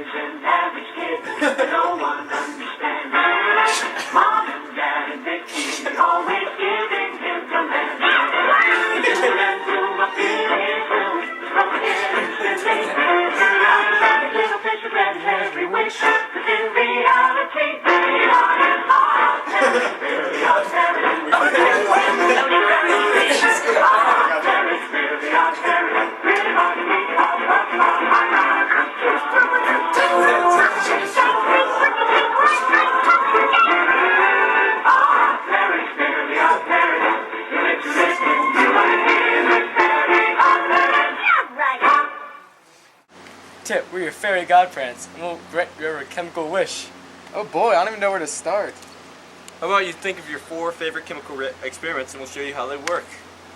he's an average kid that no one understands. Mom and Dad and Dickie always giving him commands. To my feelings room, from here instantly. Little fish of red every wish, but in reality they are his heart. Really are terrorists. Tip, we're your fairy godparents, and we'll grant your chemical wish. Oh boy, I don't even know where to start. How about you think of your 4 favorite chemical experiments and we'll show you how they work.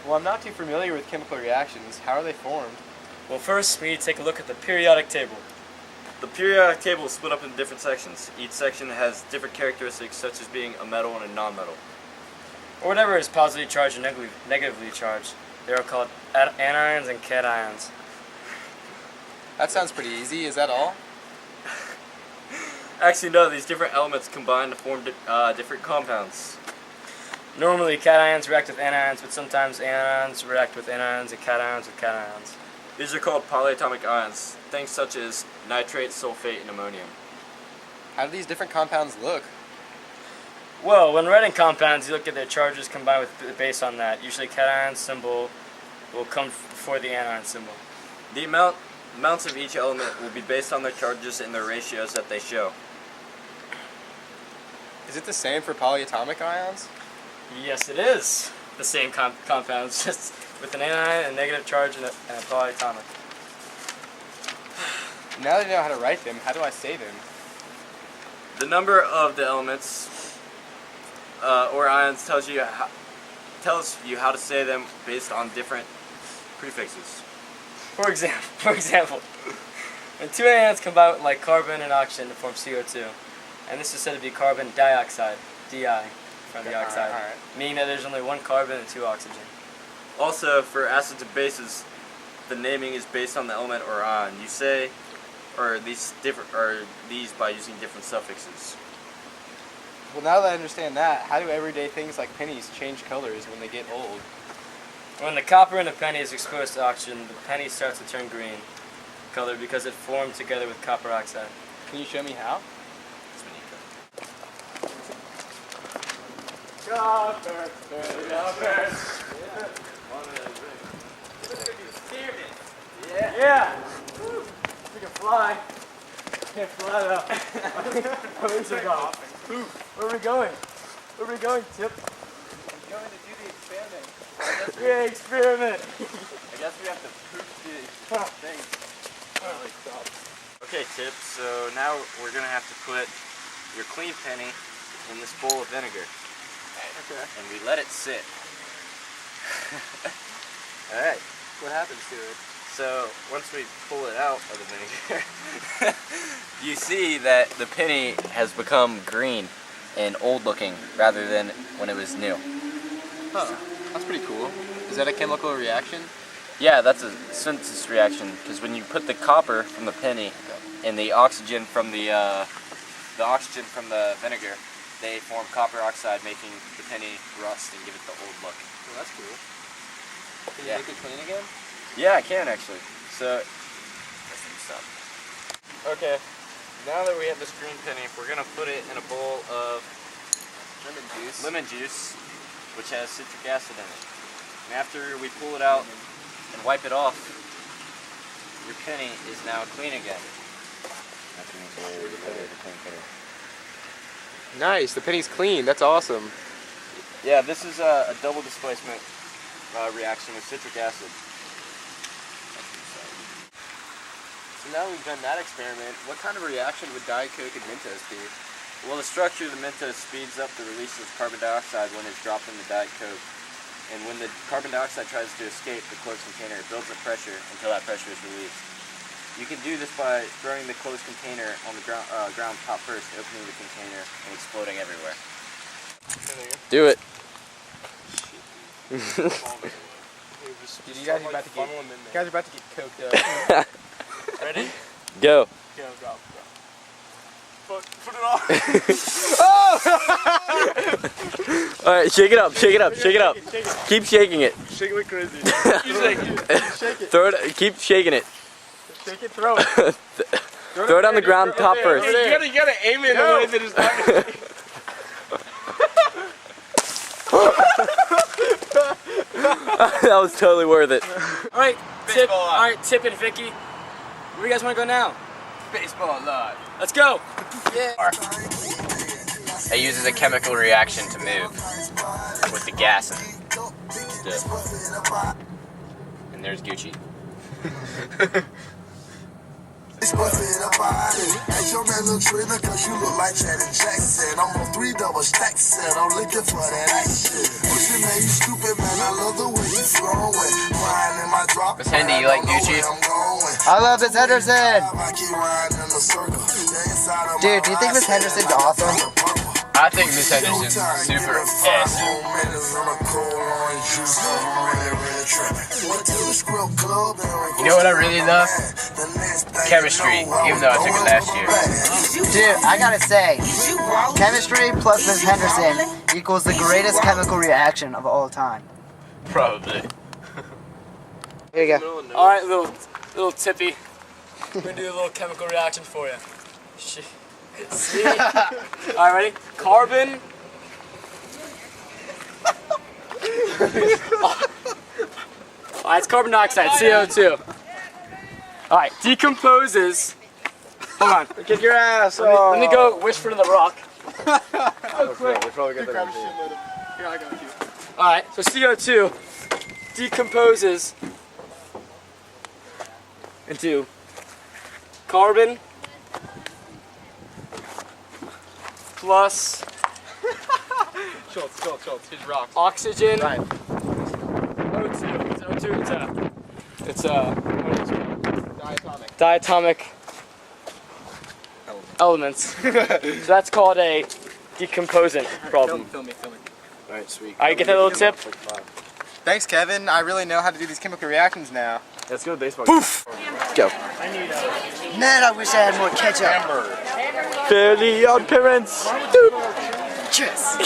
Well, I'm not too familiar with chemical reactions. How are they formed? Well, first we need to take a look at the periodic table. The periodic table is split up into different sections. Each section has different characteristics such as being a metal and a non-metal. Or whatever is positively charged and negatively charged. They are called anions and cations. That sounds pretty easy. Is that all? Actually, no, these different elements combine to form different compounds. Normally, cations react with anions, but sometimes anions react with anions and cations with cations. These are called polyatomic ions, things such as nitrate, sulfate, and ammonium. How do these different compounds look? Well, when writing compounds, you look at their charges combined with the base on that. Usually, cation symbol will come before the anion symbol. The amounts of each element will be based on their charges and their ratios that they show. Is it the same for polyatomic ions? Yes, it is the same compounds, just with an anion, a negative charge, and a polyatomic. Now that I know how to write them, how do I say them? The number of the elements or ions tells you how to say them based on different prefixes. For example, when 2 anions combine with like carbon and oxygen to form CO2, and this is said to be carbon dioxide, Di from the oxide, alright. meaning that there's only 1 carbon and 2 oxygen. Also, for acids and bases, the naming is based on the element or ion. You say these by using different suffixes. Well, now that I understand that, how do everyday things like pennies change colors when they get old? When the copper in the penny is exposed to oxygen, the penny starts to turn green color because it formed together with copper oxide. Can you show me how? Copper. Yeah. We can fly. Can't fly though. My wings are gone. Where are we going? Where are we going, Tip? I'm going to do the experiment. Yeah, experiment. I guess we have to proof these things. Okay, Tip, so now we're going to have to put your clean penny in this bowl of vinegar. Okay. And we let it sit. Alright. What happens to it? So once we pull it out of the vinegar, you see that the penny has become green and old looking rather than when it was new. Huh. That's pretty cool. Is that a chemical reaction? Yeah, that's a synthesis reaction because when you put the copper from the penny and the oxygen from the vinegar, they form copper oxide, making the penny rust and give it the old look. Well, that's cool. Can you make it clean again? Yeah, I can actually. So, okay, now that we have this green penny, we're gonna put it in a bowl of lemon juice, which has citric acid in it. And after we pull it out and wipe it off, your penny is now clean again. Nice, the penny's clean. That's awesome. Yeah, this is a double displacement reaction with citric acid. So now we've done that experiment, what kind of reaction would Diet Coke and Mentos be? Well, the structure of the Mentos speeds up the release of carbon dioxide when it's dropped in the Diet Coke. And when the carbon dioxide tries to escape the closed container, it builds up pressure until that pressure is released. You can do this by throwing the closed container on the ground top first, opening the container, and exploding everywhere. Do it. Dude, you guys are about to get coked up. Ready? Go. Go. All right, shake it up, shake it up, shake it up. Keep shaking it. Shake it like crazy. Keep shaking it. Shake it. Throw it. Keep shaking it. Shake it, throw it. Throw it on the ground top first. Hey, you gotta aim it in a way that is not. That was totally worth it. All right, Tip. All right, Tip and Vicky. Where do you guys want to go now? baseball lot. Let's go. Yeah. It uses a chemical reaction to move with the gas in it. And there's Gucci. Your man look trailer cause you look like Janet Jackson. I'm on 3 double stacks set, I'm looking for that action. Pushing man, you stupid man, I love the way you flowing. Flying in my drop. Miss Hendy, you like Gucci? I love Miss Henderson. Dude, do you think Miss Henderson's awesome? I think Miss Henderson's super awesome. You know what I really love? Chemistry, even though I took it last year. Dude, I gotta say, chemistry plus Miss Henderson equals the greatest chemical reaction of all time. Probably. Here you go. All right, little Tippy. We're gonna do a little chemical reaction for you. See? All right, ready? Carbon. All right, it's carbon dioxide, CO2. All right, decomposes. Hold on. Kick your ass. Let me go whisper to the rock. Oh, quick. We'll probably get that. Here, I got you. All right, so CO2 decomposes into carbon plus Schultz, his rock. oxygen. Right. O2. It's O2. It's what is it? Diatomic. Diatomic elements. So that's called a decomposant problem. Film me. Alright, sweet. All right, get that little tip. Thanks, Kevin. I really know how to do these chemical reactions now. Let's go to baseball. Poof. Go. Man, I wish I had more ketchup. Fairly Odd Parents. Cheers.